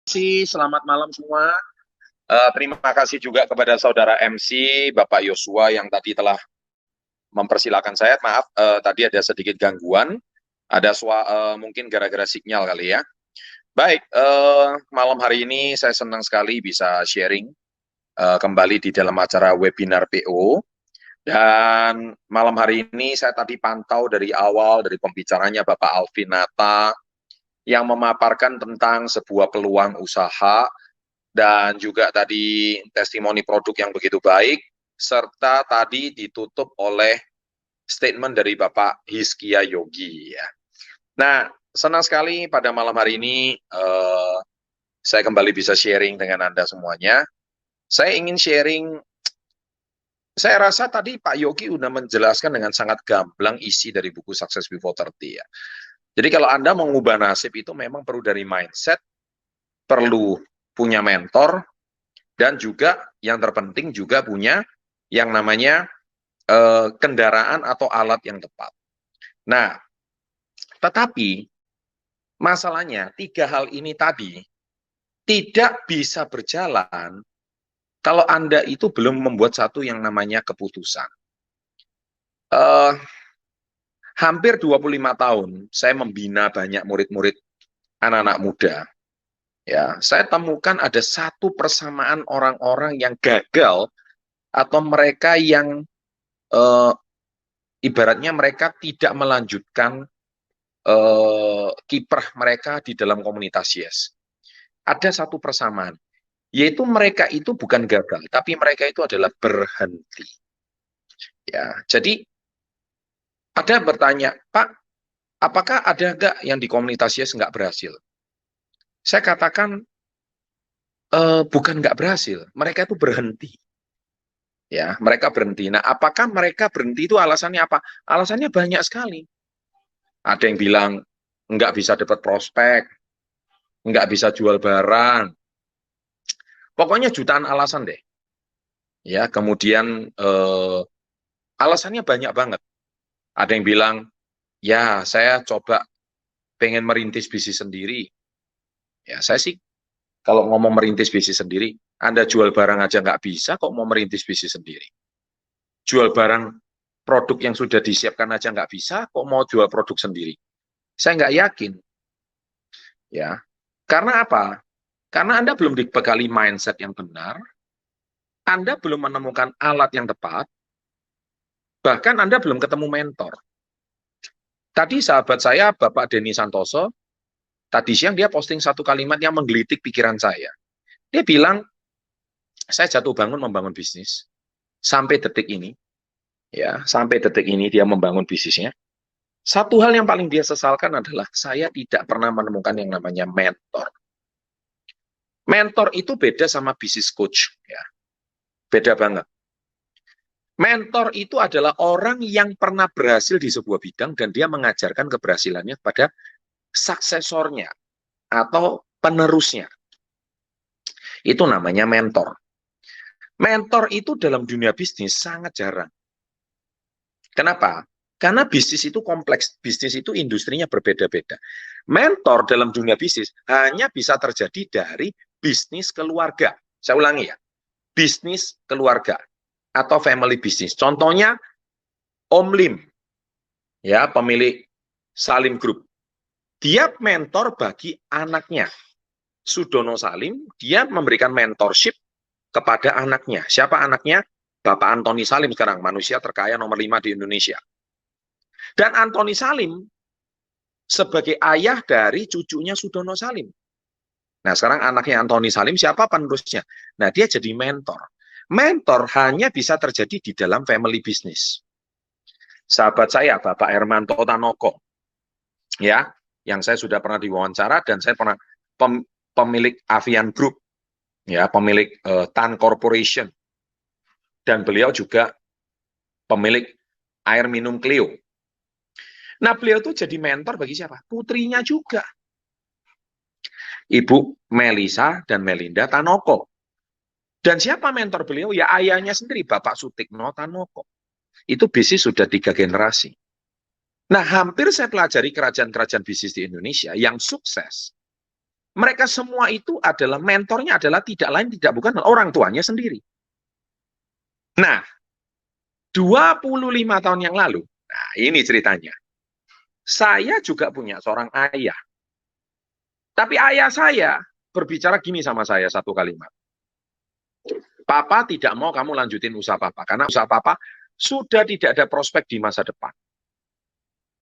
Selamat malam semua. Terima kasih juga kepada saudara MC, Bapak Yosua yang tadi telah mempersilahkan saya. Maaf, tadi ada sedikit gangguan. Mungkin gara-gara sinyal kali ya. Baik, malam hari ini saya senang sekali bisa sharing kembali di dalam acara webinar PO. Dan malam hari ini saya tadi pantau dari awal, dari pembicaranya Bapak Alvinata, yang memaparkan tentang sebuah peluang usaha dan juga tadi testimoni produk yang begitu baik, serta tadi ditutup oleh statement dari Bapak Hizkia Yogi. Ya. Nah, senang sekali pada malam hari ini saya kembali bisa sharing dengan Anda semuanya. Saya ingin sharing, saya rasa tadi Pak Yogi sudah menjelaskan dengan sangat gamblang isi dari buku Success Before 30 ya. Jadi kalau Anda mengubah nasib itu memang perlu dari mindset, perlu punya mentor, dan juga yang terpenting juga punya yang namanya kendaraan atau alat yang tepat. Nah, tetapi masalahnya tiga hal ini tadi tidak bisa berjalan kalau Anda itu belum membuat satu yang namanya keputusan. Uh, Hampir 25 tahun saya membina banyak murid-murid anak-anak muda. Ya, saya temukan ada satu persamaan orang-orang yang gagal atau mereka yang uh, ibaratnya mereka tidak melanjutkan kiprah mereka di dalam komunitas Yes. Ada satu persamaan, yaitu mereka itu bukan gagal, tapi mereka itu adalah berhenti. Ya, jadi ada yang bertanya, Pak, apakah ada nggak yang di komunitas Yes nggak berhasil? Saya katakan bukan nggak berhasil, mereka itu berhenti. Ya, mereka berhenti. Nah, apakah mereka berhenti itu alasannya apa? Alasannya banyak sekali. Ada yang bilang nggak bisa dapat prospek, nggak bisa jual barang. Pokoknya jutaan alasan deh. Ya, kemudian alasannya banyak banget. Ada yang bilang, ya saya coba pengen merintis bisnis sendiri. Ya, saya sih kalau ngomong merintis bisnis sendiri, Anda jual barang aja nggak bisa, kok mau merintis bisnis sendiri. Jual barang produk yang sudah disiapkan aja nggak bisa, kok mau jual produk sendiri. Saya nggak yakin. Ya, karena apa? Karena Anda belum dibekali mindset yang benar, Anda belum menemukan alat yang tepat, bahkan Anda belum ketemu mentor. Tadi sahabat saya, Bapak Denny Santoso, tadi siang dia posting satu kalimat yang menggelitik pikiran saya. Dia bilang, saya jatuh bangun membangun bisnis. Sampai detik ini, ya, sampai detik ini dia membangun bisnisnya. Satu hal yang paling dia sesalkan adalah saya tidak pernah menemukan yang namanya mentor. Mentor itu beda sama bisnis coach, ya. Beda banget. Mentor itu adalah orang yang pernah berhasil di sebuah bidang dan dia mengajarkan keberhasilannya kepada suksesornya atau penerusnya. Itu namanya mentor. Mentor itu dalam dunia bisnis sangat jarang. Kenapa? Karena bisnis itu kompleks, bisnis itu industrinya berbeda-beda. Mentor dalam dunia bisnis hanya bisa terjadi dari bisnis keluarga. Saya ulangi ya, bisnis keluarga atau family business. Contohnya Om Lim, ya pemilik Salim Group. Dia mentor bagi anaknya. Sudono Salim, dia memberikan mentorship kepada anaknya. Siapa anaknya? Bapak Antoni Salim sekarang, manusia terkaya nomor 5 di Indonesia. Dan Antoni Salim sebagai ayah dari cucunya Sudono Salim. Nah, sekarang anaknya Antoni Salim, siapa penerusnya? Nah, dia jadi mentor. Mentor hanya bisa terjadi di dalam family business. Sahabat saya, Bapak Hermanto Tanoko, ya, yang saya sudah pernah diwawancara dan saya pernah pemilik Avian Group, ya, pemilik Tan Corporation, dan beliau juga pemilik air minum Clio. Nah, beliau itu jadi mentor bagi siapa? Putrinya juga. Ibu Melisa dan Melinda Tanoko. Dan siapa mentor beliau? Ya ayahnya sendiri, Bapak Sutikno Tanoko. Itu bisnis sudah 3 generasi. Nah, hampir saya pelajari kerajaan-kerajaan bisnis di Indonesia yang sukses. Mereka semua itu adalah mentornya adalah tidak lain tidak bukan orang tuanya sendiri. Nah, 25 tahun yang lalu, nah ini ceritanya. Saya juga punya seorang ayah. Tapi ayah saya berbicara gini sama saya satu kalimat. Papa tidak mau kamu lanjutin usaha papa. Karena usaha papa sudah tidak ada prospek di masa depan.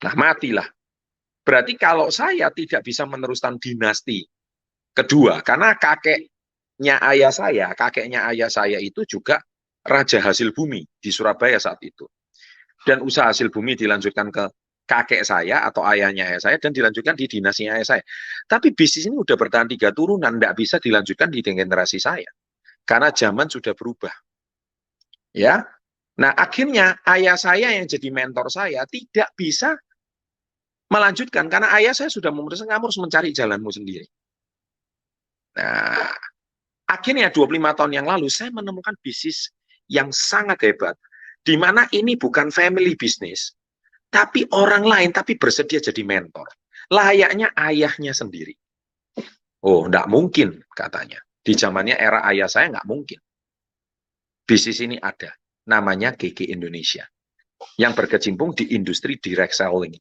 Nah, matilah. Berarti kalau saya tidak bisa meneruskan dinasti kedua, karena kakeknya ayah saya itu juga Raja Hasil Bumi di Surabaya saat itu. Dan usaha hasil bumi dilanjutkan ke kakek saya atau ayahnya ayah saya dan dilanjutkan di dinasti ayah saya. Tapi bisnis ini udah bertahan 3 turunan, tidak bisa dilanjutkan di generasi saya. Karena zaman sudah berubah. Ya. Nah, akhirnya ayah saya yang jadi mentor saya tidak bisa melanjutkan karena ayah saya sudah memutuskan kamu harus mencari jalanmu sendiri. Nah, akhirnya 25 tahun yang lalu saya menemukan bisnis yang sangat hebat di mana ini bukan family business, tapi orang lain tapi bersedia jadi mentor. Layaknya ayahnya sendiri. Oh, enggak mungkin katanya. Di zamannya era ayah saya enggak mungkin. Bisnis ini ada. Namanya GG Indonesia. Yang berkecimpung di industri direct selling.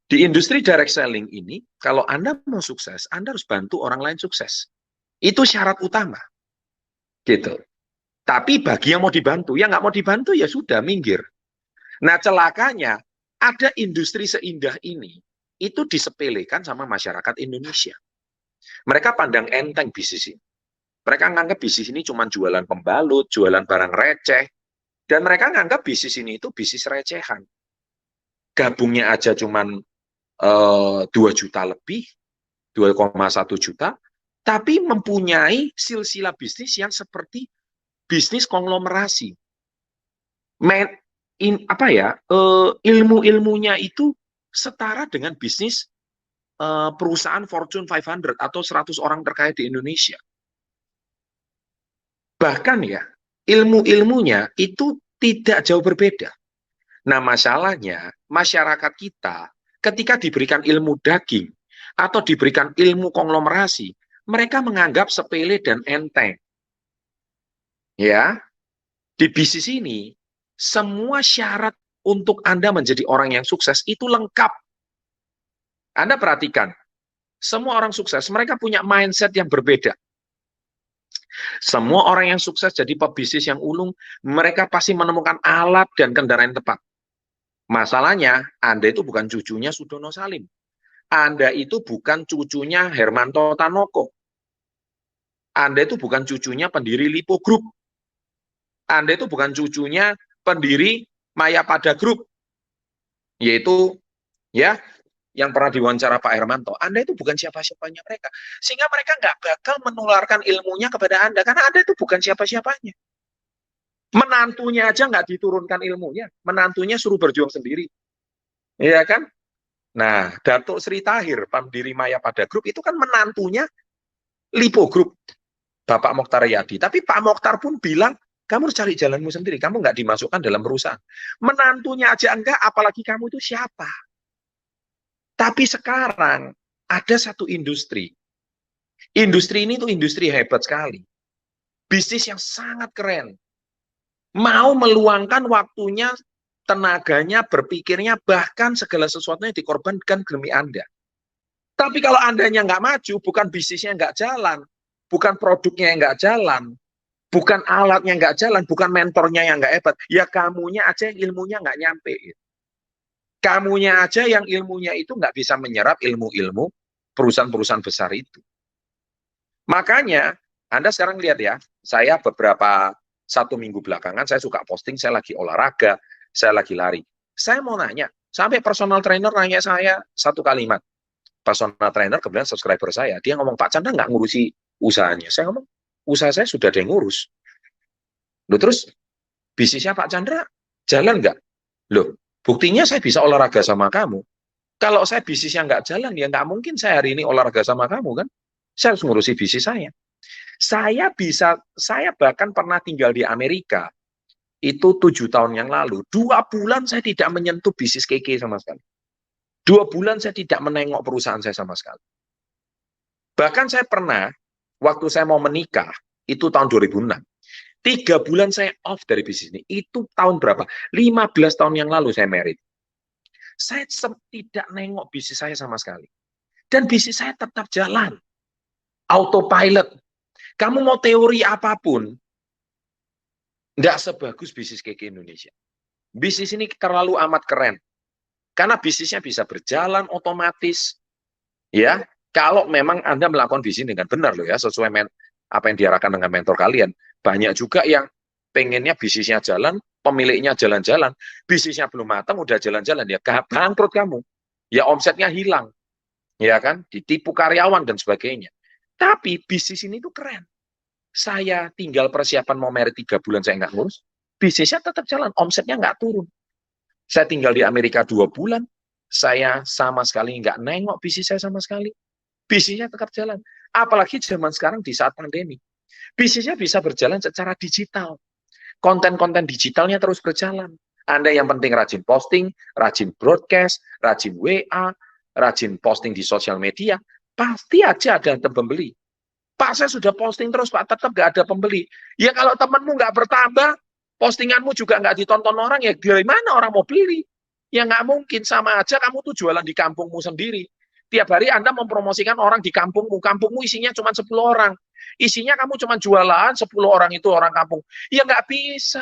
Di industri direct selling ini, kalau Anda mau sukses, Anda harus bantu orang lain sukses. Itu syarat utama. Gitu. Tapi bagi yang mau dibantu, yang nggak mau dibantu ya sudah, minggir. Nah, celakanya, ada industri seindah ini, itu disepelekan sama masyarakat Indonesia. Mereka pandang enteng bisnis ini. Mereka nganggap bisnis ini cuma jualan pembalut, jualan barang receh, dan mereka nganggap bisnis ini itu bisnis recehan. Gabungnya aja cuma 2 juta lebih, 2,1 juta, tapi mempunyai silsilah bisnis yang seperti bisnis konglomerasi. Ilmu-ilmunya itu setara dengan bisnis perusahaan Fortune 500 atau 100 orang terkaya di Indonesia. Bahkan ya, ilmu-ilmunya itu tidak jauh berbeda. Nah, masalahnya masyarakat kita ketika diberikan ilmu daging atau diberikan ilmu konglomerasi, mereka menganggap sepele dan enteng. Ya, di bisnis ini semua syarat untuk Anda menjadi orang yang sukses itu lengkap. Anda perhatikan, semua orang sukses, mereka punya mindset yang berbeda. Semua orang yang sukses jadi pebisnis yang ulung, mereka pasti menemukan alat dan kendaraan yang tepat. Masalahnya, Anda itu bukan cucunya Sudono Salim. Anda itu bukan cucunya Hermanto Tanoko. Anda itu bukan cucunya pendiri Lipo Group. Anda itu bukan cucunya pendiri Mayapada Group. Yaitu, ya, yang pernah diwawancara Pak Hermanto. Anda itu bukan siapa-siapanya mereka. Sehingga mereka nggak bakal menularkan ilmunya kepada Anda. Karena Anda itu bukan siapa-siapanya. Menantunya aja nggak diturunkan ilmunya. Menantunya suruh berjuang sendiri. Iya kan? Nah, Datuk Sri Tahir, pendiri Mayapada Group, itu kan menantunya Lipo Group, Bapak Mokhtar Yadi. Tapi Pak Mokhtar pun bilang, kamu harus cari jalanmu sendiri. Kamu nggak dimasukkan dalam perusahaan. Menantunya aja enggak, apalagi kamu itu siapa? Tapi sekarang ada satu industri. Industri ini tuh industri hebat sekali. Bisnis yang sangat keren. Mau meluangkan waktunya, tenaganya, berpikirnya, bahkan segala sesuatunya dikorbankan demi Anda. Tapi kalau Andanya nggak maju, bukan bisnisnya nggak jalan, bukan produknya yang nggak jalan, bukan alatnya nggak jalan, bukan mentornya yang nggak hebat, ya kamunya aja yang ilmunya nggak nyampe. Kamunya aja yang ilmunya itu nggak bisa menyerap ilmu-ilmu perusahaan-perusahaan besar itu. Makanya, Anda sekarang lihat ya, saya beberapa 1 minggu belakangan, saya suka posting, saya lagi olahraga, saya lagi lari. Saya mau nanya, sampai personal trainer nanya saya satu kalimat. Personal trainer kemudian subscriber saya, dia ngomong, Pak Chandra nggak ngurusi usahanya. Saya ngomong, usaha saya sudah ada yang ngurus. Loh, terus bisnisnya Pak Chandra jalan nggak? Loh, buktinya saya bisa olahraga sama kamu. Kalau saya bisnisnya nggak jalan, ya nggak mungkin saya hari ini olahraga sama kamu kan. Saya harus ngurusi bisnis saya. Saya bahkan pernah tinggal di Amerika, itu 7 tahun yang lalu, 2 bulan saya tidak menyentuh bisnis KK sama sekali. 2 bulan saya tidak menengok perusahaan saya sama sekali. Bahkan saya pernah, waktu saya mau menikah, itu tahun 2006, 3 bulan saya off dari bisnis ini. Itu tahun berapa? 15 tahun yang lalu saya married. Saya tidak nengok bisnis saya sama sekali. Dan bisnis saya tetap jalan. Autopilot. Kamu mau teori apapun, nggak sebagus bisnis KK Indonesia. Bisnis ini terlalu amat keren. Karena bisnisnya bisa berjalan otomatis. Ya, kalau memang Anda melakukan bisnis dengan benar loh ya, sesuai apa yang diarahkan dengan mentor kalian. Banyak juga yang pengennya bisnisnya jalan, pemiliknya jalan-jalan, bisnisnya belum matang, udah jalan-jalan, ya bangkrut kamu. Ya omsetnya hilang, ya kan, ditipu karyawan dan sebagainya. Tapi bisnis ini tuh keren. Saya tinggal persiapan mau merit 3 bulan, saya nggak ngurus, bisnisnya tetap jalan, omsetnya nggak turun. Saya tinggal di Amerika 2 bulan, saya sama sekali nggak nengok bisnis saya sama sekali. Bisnisnya tetap jalan. Apalagi zaman sekarang di saat pandemi. Bisnisnya bisa berjalan secara digital. Konten-konten digitalnya terus berjalan. Anda yang penting rajin posting, rajin broadcast, rajin WA, rajin posting di sosial media, pasti aja ada pembeli. Pak, saya sudah posting terus, Pak, tetap nggak ada pembeli. Ya kalau temanmu nggak bertambah, postinganmu juga nggak ditonton orang, ya dari mana orang mau beli? Ya nggak mungkin, sama aja kamu tuh jualan di kampungmu sendiri. Tiap hari Anda mempromosikan orang di kampungmu isinya cuma 10 orang. Isinya kamu cuma jualan 10 orang itu orang kampung. Ya nggak bisa.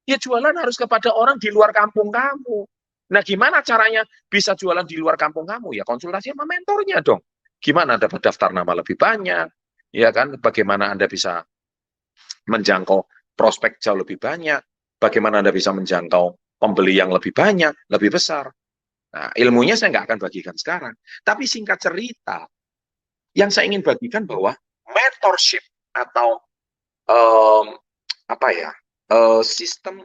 Ya jualan harus kepada orang di luar kampung kamu. Nah gimana caranya bisa jualan di luar kampung kamu? Ya konsultasi sama mentornya dong. Gimana dapat daftar nama lebih banyak? Ya kan, bagaimana Anda bisa menjangkau prospek jauh lebih banyak, bagaimana Anda bisa menjangkau pembeli yang lebih banyak, lebih besar. Nah, ilmunya saya nggak akan bagikan sekarang. Tapi singkat cerita, yang saya ingin bagikan bahwa mentorship atau apa ya, sistem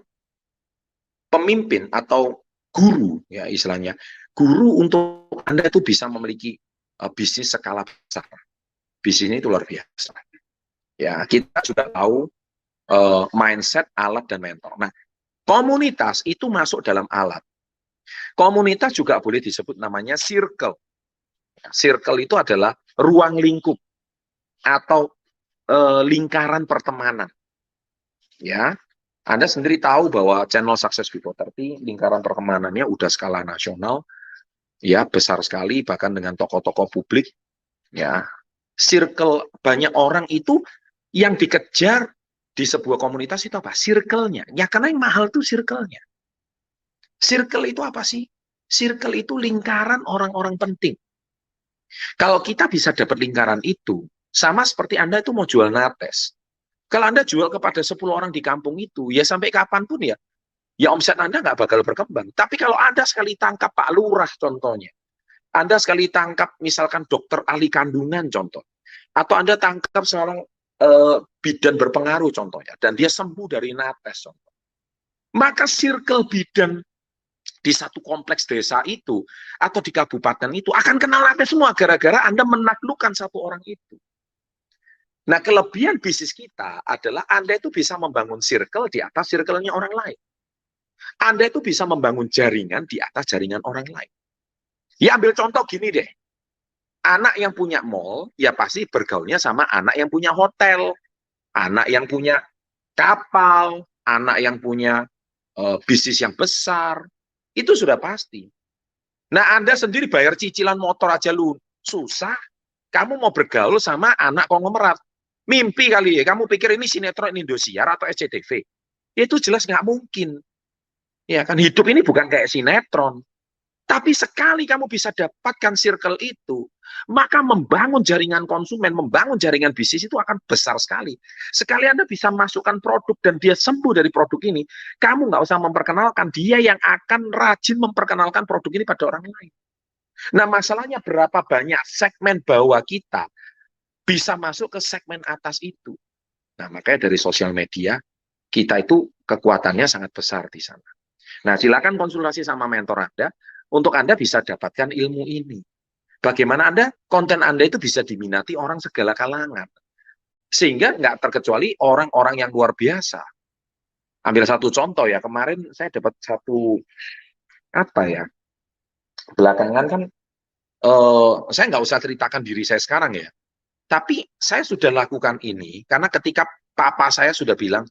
pemimpin atau guru ya istilahnya, guru untuk Anda itu bisa memiliki bisnis skala besar. Bisnis ini itu luar biasa. Ya, kita juga tahu mindset, alat, dan mentor. Nah, komunitas itu masuk dalam alat. Komunitas juga boleh disebut namanya circle. Circle itu adalah ruang lingkup atau lingkaran pertemanan. Ya, Anda sendiri tahu bahwa channel Success Before 30 lingkaran pertemanannya udah skala nasional, ya besar sekali bahkan dengan tokoh-tokoh publik. Ya, circle banyak orang itu yang dikejar di sebuah komunitas itu apa? Circle-nya. Ya karena yang mahal itu circle-nya. Circle itu apa sih? Circle itu lingkaran orang-orang penting. Kalau kita bisa dapat lingkaran itu, sama seperti Anda itu mau jual nates. Kalau Anda jual kepada 10 orang di kampung itu, ya sampai kapanpun ya omset Anda nggak bakal berkembang. Tapi kalau Anda sekali tangkap Pak Lurah contohnya, Anda sekali tangkap misalkan dokter ahli kandungan contoh, atau Anda tangkap seorang bidan berpengaruh contohnya, dan dia sembuh dari nates contoh. Maka circle bidan di satu kompleks desa itu atau di kabupaten itu akan kenal nates semua gara-gara Anda menaklukkan satu orang itu. Nah, kelebihan bisnis kita adalah Anda itu bisa membangun circle di atas circle-nya orang lain. Anda itu bisa membangun jaringan di atas jaringan orang lain. Ya ambil contoh gini deh. Anak yang punya mall, ya pasti bergaulnya sama anak yang punya hotel, anak yang punya kapal, anak yang punya bisnis yang besar. Itu sudah pasti. Nah, Anda sendiri bayar cicilan motor aja lu susah. Kamu mau bergaul sama anak konglomerat. Mimpi kali ya, kamu pikir ini sinetron Indosiar atau SCTV. Itu jelas nggak mungkin. Ya kan, hidup ini bukan kayak sinetron. Tapi sekali kamu bisa dapatkan circle itu, maka membangun jaringan konsumen, membangun jaringan bisnis itu akan besar sekali. Sekali Anda bisa masukkan produk dan dia sembuh dari produk ini, kamu nggak usah memperkenalkan, dia yang akan rajin memperkenalkan produk ini pada orang lain. Nah, masalahnya berapa banyak segmen bawah kita bisa masuk ke segmen atas itu. Nah, makanya dari sosial media, kita itu kekuatannya sangat besar di sana. Nah, silakan konsultasi sama mentor Anda, untuk Anda bisa dapatkan ilmu ini. Bagaimana konten Anda itu bisa diminati orang segala kalangan. Sehingga nggak terkecuali orang-orang yang luar biasa. Ambil satu contoh ya, kemarin saya dapat satu, apa ya, belakangan kan, saya nggak usah ceritakan diri saya sekarang ya. Tapi saya sudah lakukan ini karena ketika papa saya sudah bilang,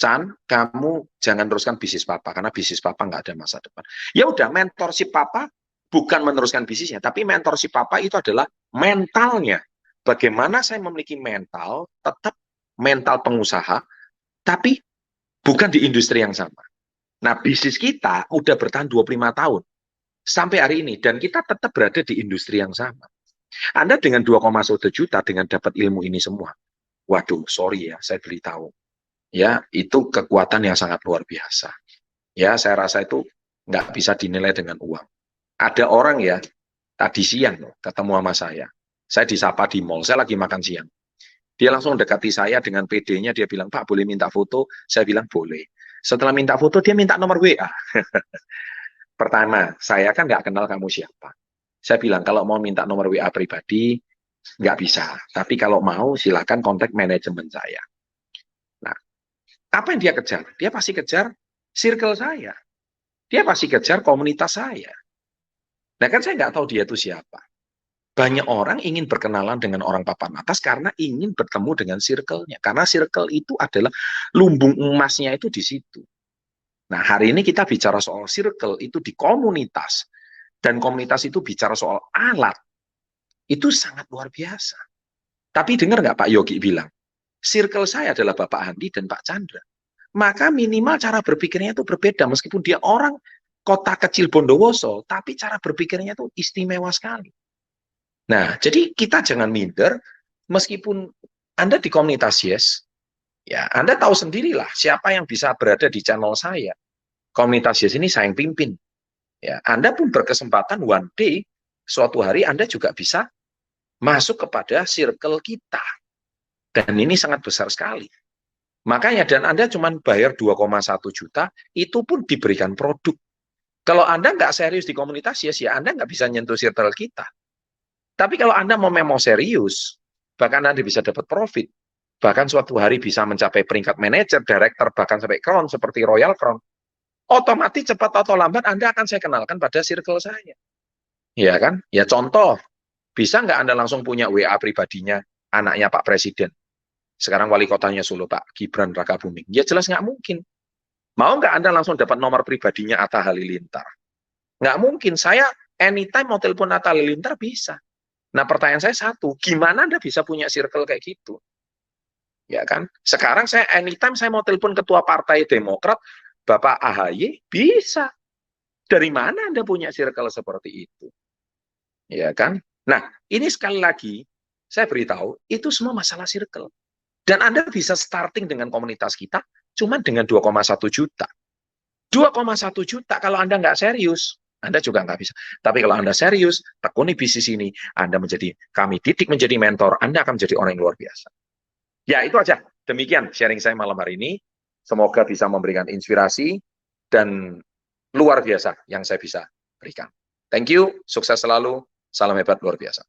Chan, kamu jangan teruskan bisnis papa karena bisnis papa nggak ada masa depan. Ya udah, mentorship papa bukan meneruskan bisnisnya, tapi mentorship papa itu adalah mentalnya. Bagaimana saya memiliki mental, tetap mental pengusaha, tapi bukan di industri yang sama. Nah, bisnis kita udah bertahan 25 tahun sampai hari ini, dan kita tetap berada di industri yang sama. Anda dengan 2,1 juta, dengan dapat ilmu ini semua, waduh, sorry ya, saya beritahu. Ya, itu kekuatan yang sangat luar biasa. Ya, saya rasa itu nggak bisa dinilai dengan uang. Ada orang ya, tadi siang loh, ketemu sama saya disapa di mall, saya lagi makan siang. Dia langsung dekati saya dengan PD-nya, dia bilang, Pak, boleh minta foto? Saya bilang, boleh. Setelah minta foto, dia minta nomor WA. Pertama, saya kan nggak kenal kamu siapa. Saya bilang, kalau mau minta nomor WA pribadi, nggak bisa. Tapi kalau mau, silakan kontak manajemen saya. Nah, apa yang dia kejar? Dia pasti kejar circle saya. Dia pasti kejar komunitas saya. Nah, kan saya nggak tahu dia itu siapa. Banyak orang ingin berkenalan dengan orang papan atas karena ingin bertemu dengan circle-nya. Karena circle itu adalah lumbung emasnya itu di situ. Nah, hari ini kita bicara soal circle itu di komunitas. Dan komunitas itu bicara soal alat. Itu sangat luar biasa. Tapi dengar nggak Pak Yogi bilang, circle saya adalah Bapak Handi dan Pak Chandra. Maka minimal cara berpikirnya itu berbeda. Meskipun dia orang kota kecil Bondowoso, tapi cara berpikirnya itu istimewa sekali. Nah, jadi kita jangan minder, meskipun Anda di komunitas Yes, ya Anda tahu sendirilah siapa yang bisa berada di channel saya. Komunitas Yes ini saya yang pimpin. Ya, Anda pun berkesempatan one day, suatu hari Anda juga bisa masuk kepada circle kita. Dan ini sangat besar sekali. Makanya, dan Anda cuma bayar 2,1 juta, itu pun diberikan produk. Kalau Anda nggak serius di komunitas Yes, ya Anda nggak bisa nyentuh circle kita. Tapi kalau Anda mau serius, bahkan Anda bisa dapat profit, bahkan suatu hari bisa mencapai peringkat manajer, director, bahkan sampai crown seperti Royal Crown, otomatis cepat atau lambat Anda akan saya kenalkan pada circle saya. Ya kan? Ya contoh, bisa nggak Anda langsung punya WA pribadinya anaknya Pak Presiden? Sekarang wali kotanya Solo, Pak Gibran Rakabuming. Ya jelas nggak mungkin. Mau nggak Anda langsung dapat nomor pribadinya Atta Halilintar? Nggak mungkin. Saya anytime mau telepon Atta Halilintar bisa. Nah, pertanyaan saya satu, gimana Anda bisa punya circle kayak gitu? Ya kan? Sekarang saya anytime saya mau telepon ketua Partai Demokrat, Bapak AHY, bisa. Dari mana Anda punya circle seperti itu? Ya kan? Nah, ini sekali lagi, saya beritahu, itu semua masalah circle. Dan Anda bisa starting dengan komunitas kita, cuma dengan 2,1 juta. 2,1 juta kalau Anda nggak serius, Anda juga nggak bisa. Tapi kalau Anda serius, tekuni bisnis ini, Anda kami didik menjadi mentor, Anda akan menjadi orang yang luar biasa. Ya, itu aja. Demikian sharing saya malam hari ini. Semoga bisa memberikan inspirasi dan luar biasa yang saya bisa berikan. Thank you, sukses selalu, salam hebat luar biasa.